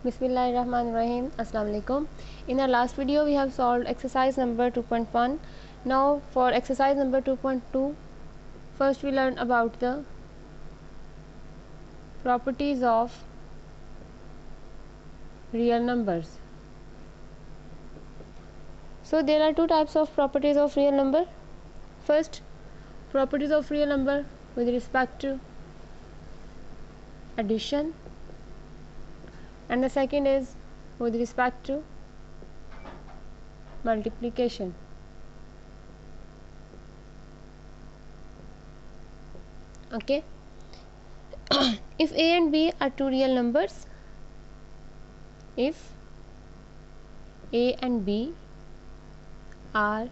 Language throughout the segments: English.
Bismillahirrahmanirrahim. Assalamu alaikum. In our last video, we have solved exercise number 2.1. Now, for exercise number 2.2, first we learn about the properties of real numbers. So, there are two types of properties of real number. First, properties of real number with respect to addition, and the second is with respect to multiplication. Okay. If a and b are two real numbers, if a and b are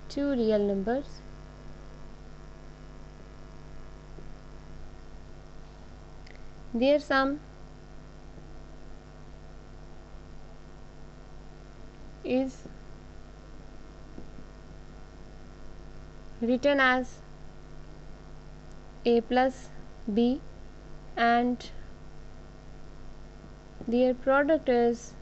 two real numbers, their sum is written as a plus b and their product is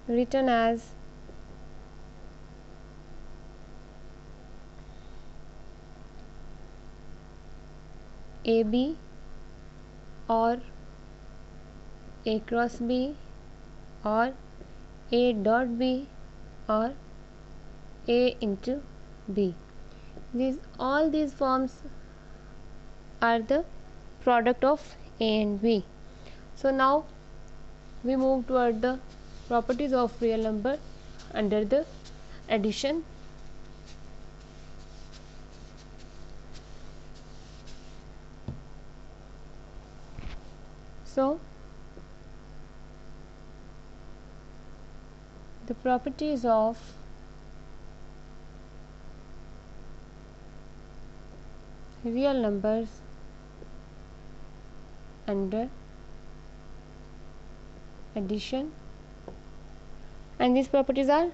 written as AB or A cross B or A dot B or A into B. All these forms are the product of A and B. So now we move toward the properties of real number under the addition. So the properties of real numbers under addition, and these properties are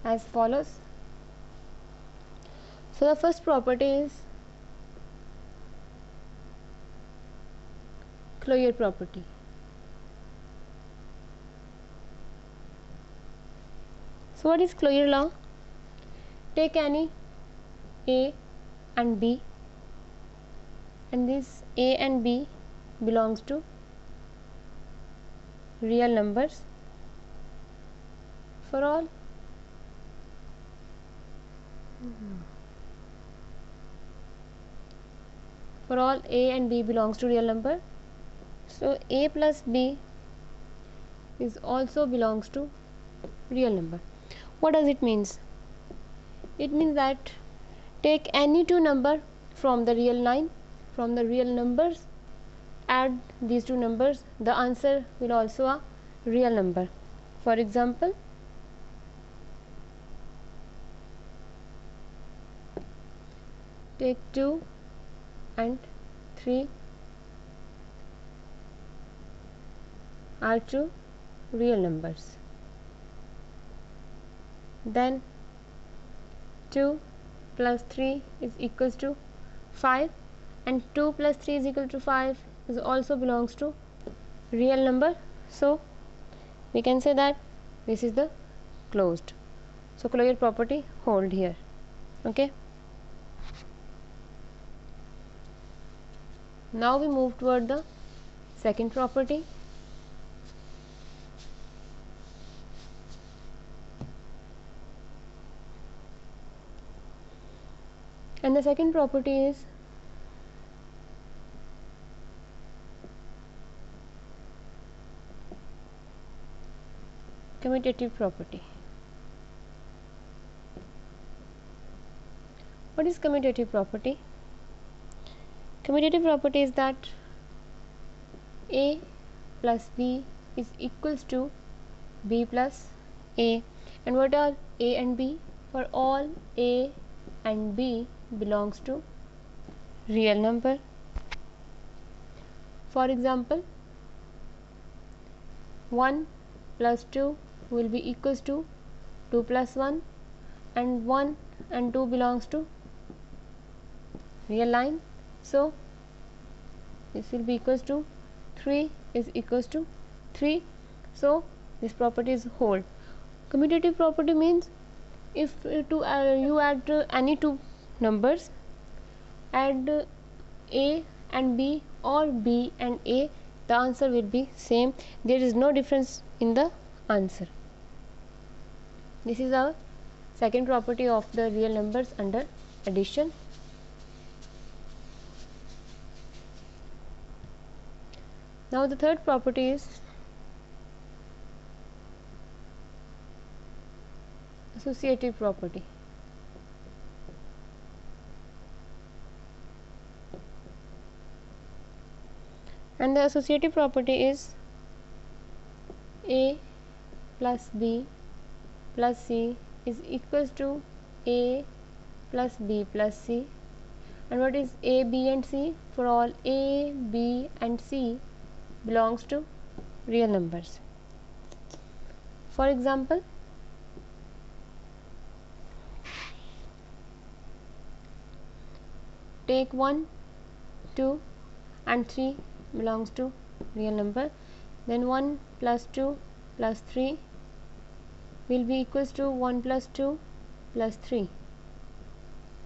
as follows. So the first property is Clojure property. So what is Clojure law? Take any a and b, and this a and b belongs to real numbers for all a and b belongs to real number. So a plus b is also belongs to real number. What does it means? It means that take any two number from the real line, from the real numbers, add these two numbers, the answer will also a real number. For example, take 2 and 3 are two real numbers. Then 2 plus 3 is equals to 5, and 2 plus 3 is equal to 5 is also belongs to real number. So we can say that this is the closed. So Clojure property hold here. Okay. Now we move toward the second property. And the second property is commutative property. What is commutative property? Commutative property is that a plus b is equals to b plus a, and what are a and b? For all a and b belongs to real number. For example, 1 plus 2 will be equals to 2 plus 1, and 1 and 2 belongs to real line. So this will be equals to 3 is equals to 3. So this property is hold. Commutative property means if you add any two numbers, add a and b or b and a, the answer will be same. There is no difference in the answer. This is our second property of the real numbers under addition. Now the third property is associative property. And the associative property is a plus b plus c is equals to a plus b plus c. And what is a, b and c? For all a, b and c belongs to real numbers. For example, take 1, 2 and 3 belongs to real number. Then 1 plus 2 plus 3 will be equals to 1 plus 2 plus 3.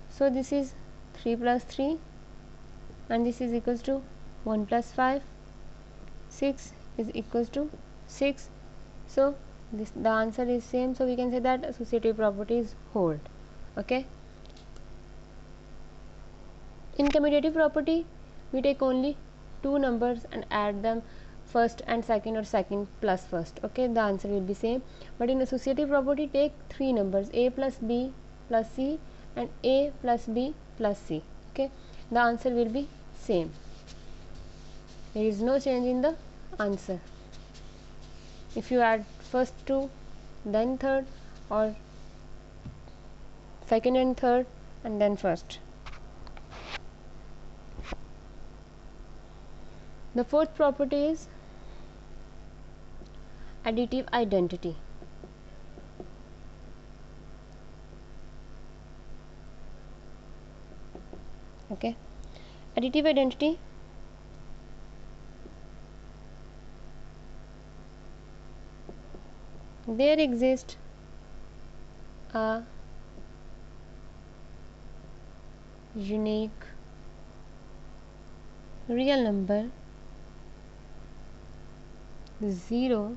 So this is 3 plus 3 and this is equals to 1 plus 5. 6 is equals to 6. So the answer is same. So we can say that associative properties hold. Okay. In commutative property, we take only two numbers and add them first and second or second plus first. Okay, the answer will be same. But in associative property, take three numbers, a plus b plus c and a plus b plus c. Okay, the answer will be same. There is no change in the answer. If you add first two, then third, or second and third, and then first. The fourth property is additive identity. Okay, additive identity there exists a unique real number 0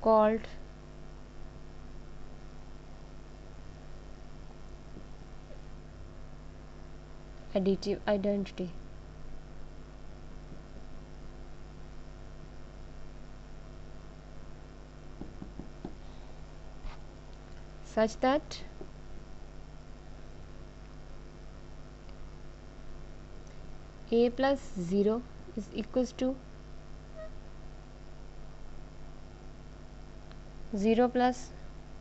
called additive identity. Such that a plus 0 is equals to 0 plus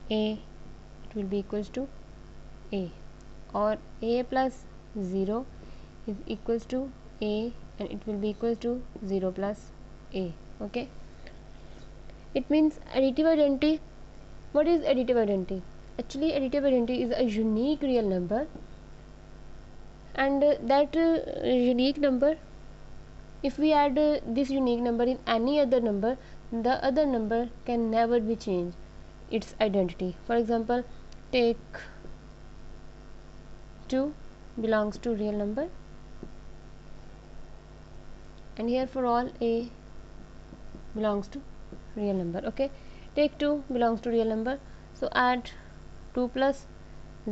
a, it will be equals to a, or a plus 0 is equals to a and it will be equals to 0 plus a. Okay, it means additive identity. What is additive identity? Actually, additive identity is a unique real number, and that unique number, if we add this unique number in any other number, the other number can never be changed its identity. For example, take 2 belongs to real number, and here for all a belongs to real number. Okay, take 2 belongs to real number, so add 2 plus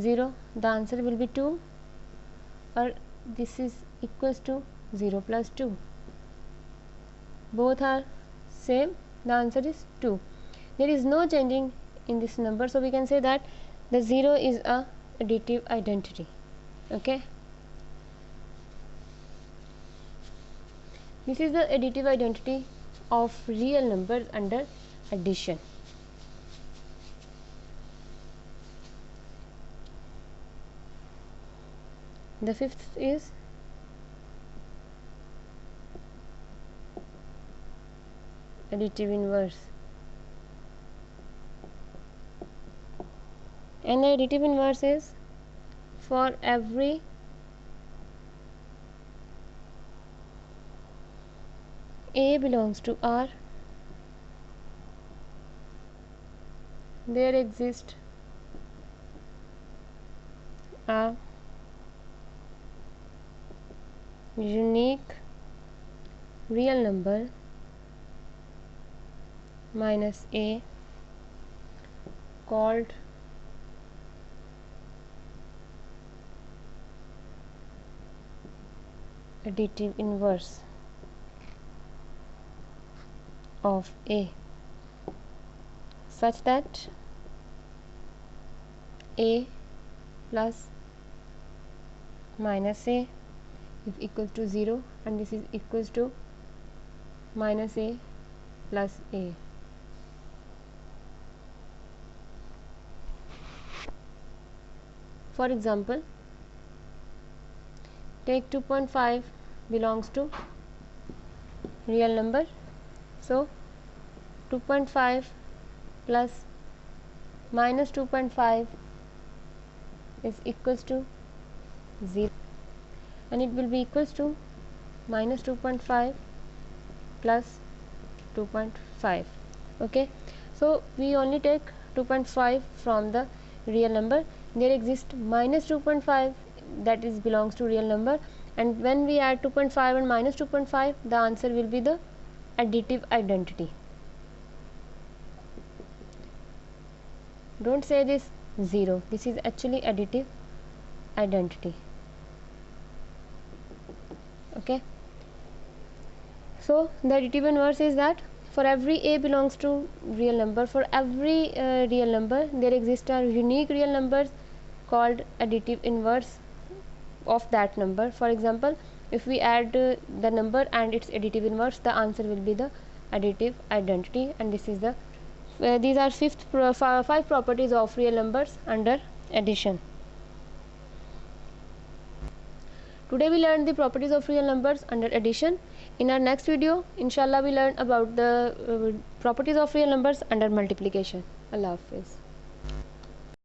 0, the answer will be 2, or this is equals to 0 plus 2. Both are same, the answer is 2. There is no changing in this number, so we can say that the 0 is a additive identity. Okay, this is the additive identity of real numbers under addition. The fifth is additive inverse, and the additive inverse is for every A belongs to R, there exists a unique real number minus A called additive inverse of A, such that A plus minus A is equal to 0 and this is equals to minus A plus A. For example, take 2.5 belongs to real number, so 2.5 plus minus 2.5 is equals to 0 and it will be equals to minus 2.5 plus 2.5. okay, so we only take 2.5 from the real number. There exists minus 2.5 that is belongs to real number, and when we add 2.5 and minus 2.5, the answer will be the additive identity. Don't say this 0, this is actually additive identity. Okay, so the additive inverse is that for every A belongs to real number, for every real number there exists a unique real numbers called additive inverse of that number. For example, if we add the number and its additive inverse, the answer will be the additive identity, and this is the these are five properties of real numbers under addition. Today we learned the properties of real numbers under addition. In our next video, inshallah, we learn about the properties of real numbers under multiplication. Allah Hafiz.